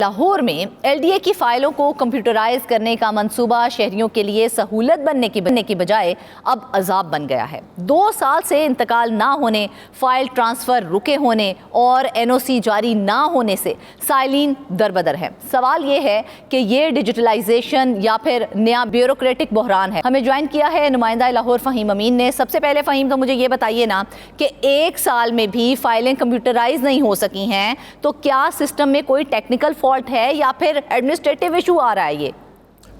لاہور میں L D A کی فائلوں کو کمپیوٹرائز کرنے کا منصوبہ شہریوں کے لیے سہولت بننے کی بجائے اب عذاب بن گیا ہے۔ 2 سال سے انتقال نہ ہونے، فائل ٹرانسفر رکے ہونے اور این او سی جاری نہ ہونے سے سائلین دربدر ہیں۔ سوال یہ ہے کہ یہ ڈیجیٹلائزیشن یا پھر نیا بیوروکریٹک بحران ہے۔ ہمیں جوائن کیا ہے نمائندہ لاہور فہیم امین نے۔ سب سے پہلے فہیم تو مجھے یہ بتائیے نا کہ 1 سال میں بھی فائلیں کمپیوٹرائز نہیں ہو سکی ہیں تو کیا سسٹم میں کوئی ٹیکنیکل فالٹ ہے یا پھر ایڈمنسٹریٹو ایشو آ رہا ہے؟ یہ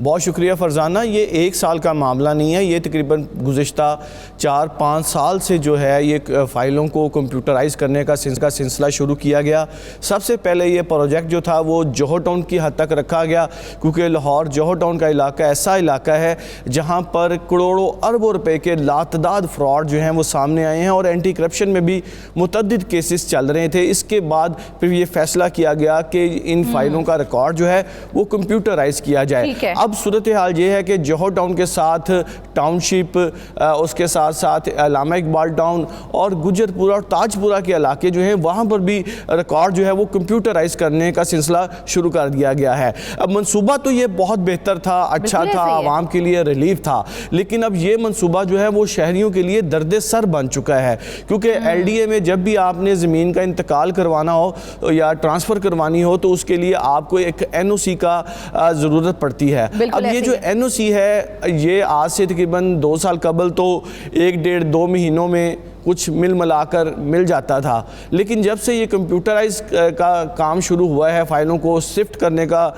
بہت شکریہ فرزانہ، یہ 1 سال کا معاملہ نہیں ہے، یہ تقریباً گزشتہ 4-5 سال سے جو ہے یہ فائلوں کو کمپیوٹرائز کرنے کا سلسلہ شروع کیا گیا۔ سب سے پہلے یہ پروجیکٹ جو تھا وہ جوہر ٹاؤن کی حد تک رکھا گیا، کیونکہ لاہور جوہر ٹاؤن کا علاقہ ایسا علاقہ ہے جہاں پر کروڑوں اربوں روپے کے لاتعداد فراڈ جو ہیں وہ سامنے آئے ہیں اور اینٹی کرپشن میں بھی متعدد کیسز چل رہے تھے۔ اس کے بعد پھر یہ فیصلہ کیا گیا کہ ان فائلوں کا ریکارڈ جو ہے وہ کمپیوٹرائز کیا جائے۔ اب صورتحال یہ ہے کہ جوہر ٹاؤن کے ساتھ ٹاؤن شپ، اس کے ساتھ ساتھ علامہ اقبال ٹاؤن اور گجر پورہ اور تاج پورہ کے علاقے جو ہیں وہاں پر بھی ریکارڈ جو ہے وہ کمپیوٹرائز کرنے کا سلسلہ شروع کر دیا گیا ہے۔ اب منصوبہ تو یہ بہت بہتر تھا، اچھا تھا، عوام کے لیے ریلیف تھا، لیکن اب یہ منصوبہ جو ہے وہ شہریوں کے لیے درد سر بن چکا ہے، کیونکہ ایل ڈی اے میں جب بھی آپ نے زمین کا انتقال کروانا ہو یا ٹرانسفر کروانی ہو تو اس کے لیے آپ کو ایک این او سی کا ضرورت پڑتی ہے۔ اب یہ جو این او سی ہے یہ آج سے تقریباً 2 سال قبل تو 1-1.5-2 مہینوں میں کچھ ملا کر مل جاتا تھا، لیکن جب سے یہ کمپیوٹرائز کا کام شروع ہوا ہے، فائلوں کو شفٹ کرنے کا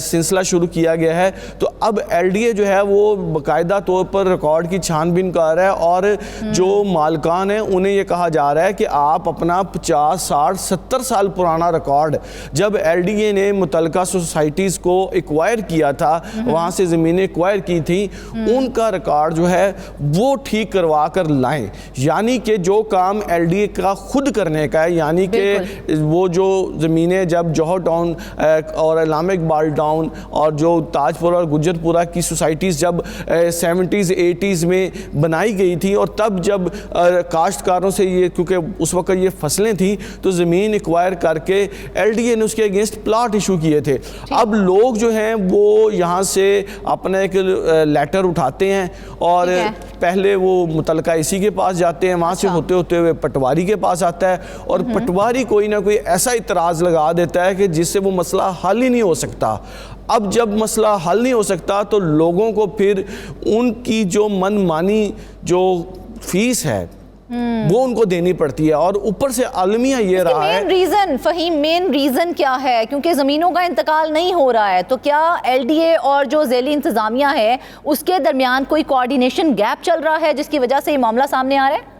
سلسلہ شروع کیا گیا ہے، تو اب ایل ڈی اے جو ہے وہ باقاعدہ طور پر ریکارڈ کی چھان بین کر رہا ہے اور جو مالکان ہیں انہیں یہ کہا جا رہا ہے کہ آپ اپنا 50, 60, 70 سال پرانا ریکارڈ جب ایل ڈی اے نے متعلقہ سوسائٹیز کو ایکوائر کیا تھا، وہاں سے زمینیں ایکوائر کی تھیں، ان کا ریکارڈ جو ہے وہ ٹھیک کروا کر لائیں۔ یعنی کہ جو کام ایل ڈی اے کا خود کرنے کا ہے، یعنی کہ وہ جو زمینیں جب جوہر ٹاؤن اور علامہ اقبال ٹاؤن اور جو تاج پورہ اور گجر پورہ کی سوسائٹیز جب 70s 80s میں بنائی گئی تھی اور تب جب کاشتکاروں سے یہ، کیونکہ اس وقت یہ فصلیں تھیں، تو زمین ایکوائر کر کے ایل ڈی اے نے اس کے اگینسٹ پلاٹ ایشو کیے تھے۔ اب لوگ جو ہیں وہ یہاں سے اپنا ایک لیٹر اٹھاتے ہیں اور پہلے وہ متعلقہ اسی کے پاس جاتے ہیں، وہاں سے ہوتے ہوئے پٹواری کے پاس آتا ہے اور پٹواری کوئی نہ کوئی ایسا اعتراض لگا دیتا ہے کہ جس سے وہ مسئلہ حل ہی نہیں ہو سکتا۔ اب جب مسئلہ حل نہیں ہو سکتا تو لوگوں کو پھر ان کی جو من مانی جو فیس ہے وہ ان کو دینی پڑتی ہے، اور اوپر سے عالمیہ یہ رہا ہے مین ریزن کیا ہے؟ کیونکہ زمینوں کا انتقال نہیں ہو رہا ہے، تو کیا ایل ڈی اے اور جو ذیلی انتظامیہ ہے اس کے درمیان کوئی کوارڈینیشن گیپ چل رہا ہے جس کی وجہ سے یہ معاملہ سامنے آ رہا ہے؟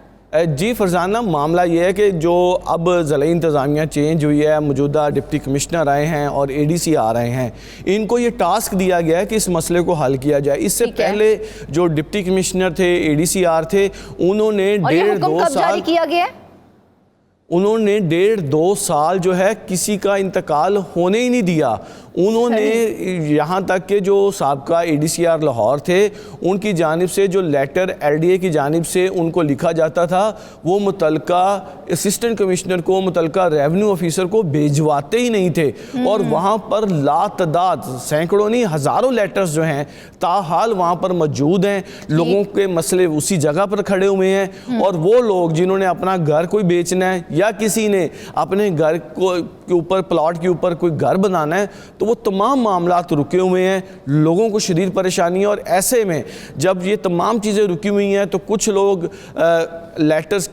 جی فرزانہ، معاملہ یہ ہے کہ جو اب ضلعی انتظامیہ چینج ہوئی ہے، موجودہ ڈپٹی کمشنر آئے ہیں اور اے ڈی سی آ رہے ہیں، ان کو یہ ٹاسک دیا گیا ہے کہ اس مسئلے کو حل کیا جائے۔ اس سے پہلے جو ڈپٹی کمشنر تھے، اے ڈی سی آر تھے، انہوں نے 1.5-2 سال کیا گیا ہے؟ انہوں نے 1.5-2 سال جو ہے کسی کا انتقال ہونے ہی نہیں دیا۔ انہوں نے یہاں تک کہ جو سابقہ اے ڈی سی آر لاہور تھے ان کی جانب سے جو لیٹر ایل ڈی اے کی جانب سے ان کو لکھا جاتا تھا وہ متعلقہ اسسٹنٹ کمشنر کو، متعلقہ ریونیو آفیسر کو بھیجواتے ہی نہیں تھے، اور وہاں پر لاتعداد سینکڑوں نہیں ہزاروں لیٹرز جو ہیں تاحال وہاں پر موجود ہیں۔ لوگوں کے مسئلے اسی جگہ پر کھڑے ہوئے ہیں، اور وہ لوگ جنہوں نے اپنا گھر کوئی بیچنا ہے یا کسی نے اپنے گھر کے اوپر پلاٹ کے اوپر کوئی گھر بنانا ہے تو وہ تمام معاملات رکے ہوئے ہیں، لوگوں کو شدید پریشانی ہے۔ اور ایسے میں جب یہ تمام چیزیں رکی ہوئی ہیں تو کچھ لوگ لیٹرز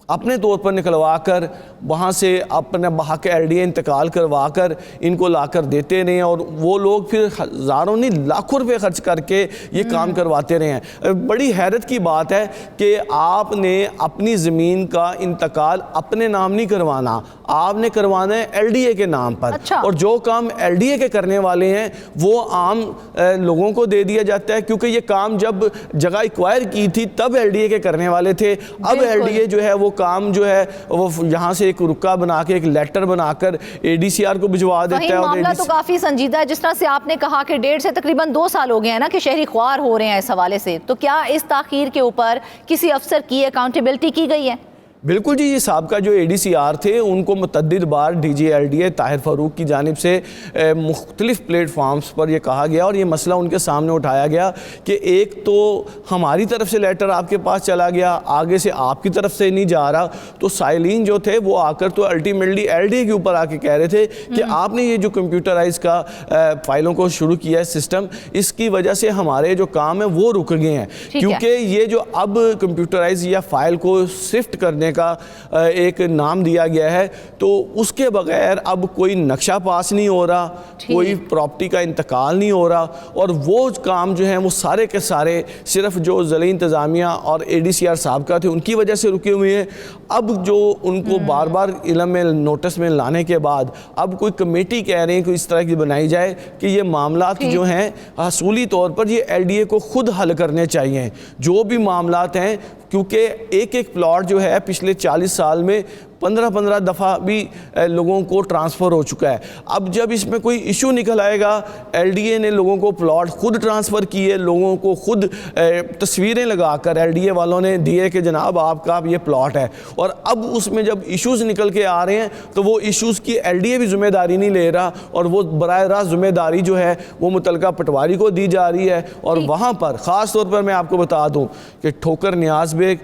اپنے طور پر نکلوا کر وہاں سے اپنے بحق ایل ڈی اے انتقال کروا کر ان کو لا کر دیتے رہے ہیں، اور وہ لوگ پھر ہزاروں نہیں لاکھوں روپے خرچ کر کے یہ کام کرواتے رہے ہیں۔ بڑی حیرت کی بات ہے کہ آپ نے اپنی زمین کا انتقال اپنے نام نہیں کروانا، آپ نے کروانا ہے ایل ڈی اے کے نام پر، اور جو کام ایل ڈی اے کے کرنے والے ہیں وہ عام لوگوں کو دے دیا جاتا ہے، کیونکہ یہ کام جب جگہ ایکوائر کی تھی تب ایل ڈی اے کے کرنے والے تھے۔ اب ایل ڈی اے جو ہے وہ کام جو ہے وہ یہاں سے ایک رکا بنا کے ایک لیٹر بنا کر اے ڈی سی آر کو بھجوا دیتا ہے۔ معاملہ تو کافی سنجیدہ ہے، جس طرح سے آپ نے کہا کہ 1.5 سے تقریباً 2 سال ہو گئے ہیں نا کہ شہری خوار ہو رہے ہیں اس حوالے سے، تو کیا اس تاخیر کے اوپر کسی افسر کی اکاؤنٹیبلٹی کی گئی ہے؟ بالکل جی، یہ سابقہ جو ADCR تھے ان کو متعدد بار DG LDA طاہر فاروق کی جانب سے مختلف پلیٹ فارمز پر یہ کہا گیا اور یہ مسئلہ ان کے سامنے اٹھایا گیا کہ ایک تو ہماری طرف سے لیٹر آپ کے پاس چلا گیا، آگے سے آپ کی طرف سے نہیں جا رہا، تو سائلین جو تھے وہ آ کر تو الٹیمیٹلی LDA کے اوپر آ کے کہہ رہے تھے کہ آپ نے یہ جو کمپیوٹرائز کا فائلوں کو شروع کیا ہے سسٹم، اس کی وجہ سے ہمارے جو کام ہیں وہ رک گئے ہیں، کیونکہ یہ جو اب کمپیوٹرائز یا فائل کو شفٹ کرنے کا ایک نام دیا گیا ہے، تو اس کے بغیر اب کوئی نقشہ پاس نہیں ہو رہا، کوئی پراپرٹی کا انتقال نہیں ہو رہا، اور وہ کام جو ہیں وہ سارے کے سارے صرف جو ضلعی انتظامیہ اور ADCR سابقہ تھے ان کی وجہ سے رکے ہوئے ہیں۔ اب جو ان کو بار بار علم میں نوٹس میں لانے کے بعد اب کوئی کمیٹی کہہ رہے ہیں کہ اس طرح کی بنائی جائے کہ یہ معاملات جو ہیں حصولی طور پر یہ LDA کو خود حل کرنے چاہیے، جو بھی معاملات ہیں، کیونکہ ایک ایک پلاٹ جو ہے پچھلے 40 سال میں 15 دفعہ بھی لوگوں کو ٹرانسفر ہو چکا ہے۔ اب جب اس میں کوئی ایشو نکل آئے گا، LDA نے لوگوں کو پلاٹ خود ٹرانسفر کیے، لوگوں کو خود تصویریں لگا کر LDA والوں نے دیے کہ جناب آپ کا یہ پلاٹ ہے، اور اب اس میں جب ایشوز نکل کے آ رہے ہیں تو وہ ایشوز کی LDA بھی ذمہ داری نہیں لے رہا، اور وہ براہ راست ذمہ داری جو ہے وہ متعلقہ پٹواری کو دی جا رہی ہے۔ اور وہاں پر خاص طور پر میں آپ کو بتا دوں کہ ٹھوکر نیاز بیگ،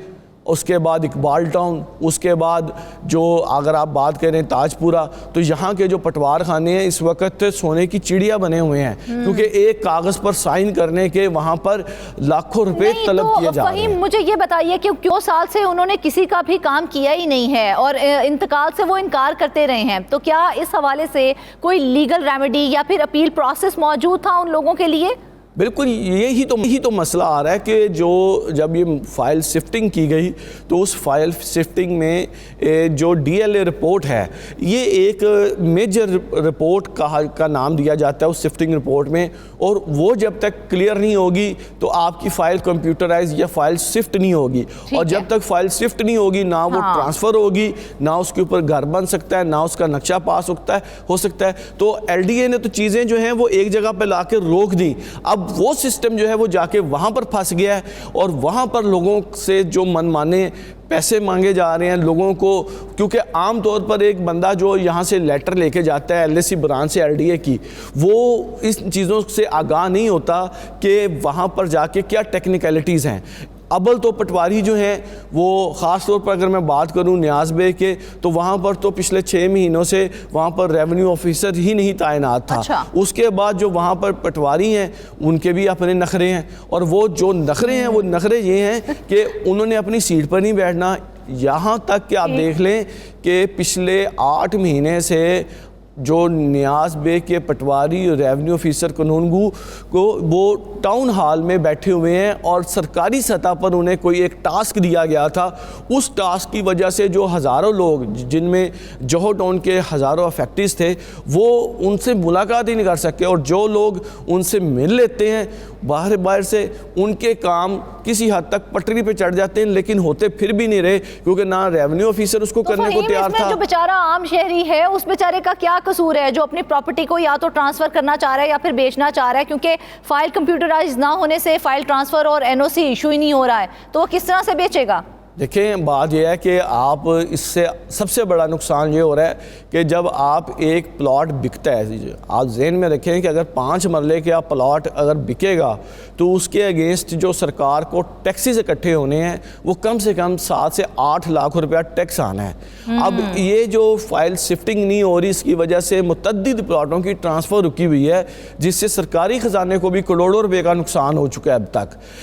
اس کے بعد اقبال ٹاؤن، اس کے بعد جو اگر آپ بات کریں تاج پورہ، تو یہاں کے جو پٹوار خانے ہیں اس وقت سونے کی چڑیا بنے ہوئے ہیں، کیونکہ ایک کاغذ پر سائن کرنے کے وہاں پر لاکھوں روپے طلب کیے جا رہے ہیں۔ فہیم، مجھے یہ بتائیے کہ 2 سال سے انہوں نے کسی کا بھی کام کیا ہی نہیں ہے اور انتقال سے وہ انکار کرتے رہے ہیں، تو کیا اس حوالے سے کوئی لیگل ریمیڈی یا پھر اپیل پروسیس موجود تھا ان لوگوں کے لیے؟ بالکل یہی تو مسئلہ آ رہا ہے کہ جب یہ فائل شفٹنگ کی گئی تو اس فائل شفٹنگ میں جو DLA رپورٹ ہے، یہ ایک میجر رپورٹ کا نام دیا جاتا ہے اس شفٹنگ رپورٹ میں، اور وہ جب تک کلیئر نہیں ہوگی تو آپ کی فائل کمپیوٹرائز یا فائل شفٹ نہیں ہوگی، اور جب تک فائل شفٹ نہیں ہوگی نہ وہ ٹرانسفر ہوگی، نہ اس کے اوپر گھر بن سکتا ہے، نہ اس کا نقشہ پاس ہو سکتا ہے۔ تو LDA نے تو چیزیں جو ہیں وہ ایک جگہ پہ لا کے روک دی، اب وہ سسٹم جو ہے وہ جا کے وہاں پر پھنس گیا ہے، اور وہاں پر لوگوں سے جو من مانے پیسے مانگے جا رہے ہیں لوگوں کو، کیونکہ عام طور پر ایک بندہ جو یہاں سے لیٹر لے کے جاتا ہے LSC برانچ سے LDA کی، وہ اس چیزوں سے آگاہ نہیں ہوتا کہ وہاں پر جا کے کیا ٹیکنیکلٹیز ہیں۔ ابل تو پٹواری جو ہیں وہ خاص طور پر اگر میں بات کروں نیاز بے کے، تو وہاں پر تو پچھلے 6 مہینوں سے وہاں پر ریونیو آفیسر ہی نہیں تعینات تھا۔ اس کے بعد جو وہاں پر پٹواری ہیں ان کے بھی اپنے نخرے ہیں، اور وہ جو نخرے ہیں وہ نخرے یہ ہیں کہ انہوں نے اپنی سیٹ پر نہیں بیٹھنا، یہاں تک کہ آپ دیکھ لیں کہ پچھلے 8 مہینے سے جو نیاز بے کے پٹواری ریونیو آفیسر قانون گو کو وہ ٹاؤن ہال میں بیٹھے ہوئے ہیں، اور سرکاری سطح پر انہیں کوئی ایک ٹاسک دیا گیا تھا، اس ٹاسک کی وجہ سے جو ہزاروں لوگ جن میں جوہو ٹاؤن کے ہزاروں افیکٹیز تھے وہ ان سے ملاقات ہی نہیں کر سکے، اور جو لوگ ان سے مل لیتے ہیں باہر سے ان کے کام کسی حد تک پٹری پہ چڑھ جاتے ہیں، لیکن ہوتے پھر بھی نہیں رہے، کیونکہ نہ ریونیو آفیسر اس کو کرنے کو تیار تھا۔ جو بیچارہ عام شہری ہے اس بیچارے کا کیا قصور ہے جو اپنی پراپرٹی کو یا تو ٹرانسفر کرنا چاہ رہا ہے یا پھر بیچنا چاہ رہا ہے، کیونکہ فائل کمپیوٹرائز نہ ہونے سے فائل ٹرانسفر اور NOC ایشو ہی نہیں ہو رہا ہے، تو وہ کس طرح سے بیچے گا؟ دیکھیں بات یہ ہے کہ آپ اس سے سب سے بڑا نقصان یہ ہو رہا ہے کہ جب آپ ایک پلاٹ بکتا ہے، آپ ذہن میں رکھیں کہ اگر 5 مرلے کا پلاٹ اگر بکے گا تو اس کے اگینسٹ جو سرکار کو ٹیکسز اکٹھے ہونے ہیں وہ کم سے کم 7 سے 8 لاکھ روپیہ ٹیکس آنا ہے۔ اب یہ جو فائل شفٹنگ نہیں ہو رہی اس کی وجہ سے متعدد پلاٹوں کی ٹرانسفر رکی ہوئی ہے، جس سے سرکاری خزانے کو بھی کروڑوں روپے کا نقصان ہو چکا ہے اب تک۔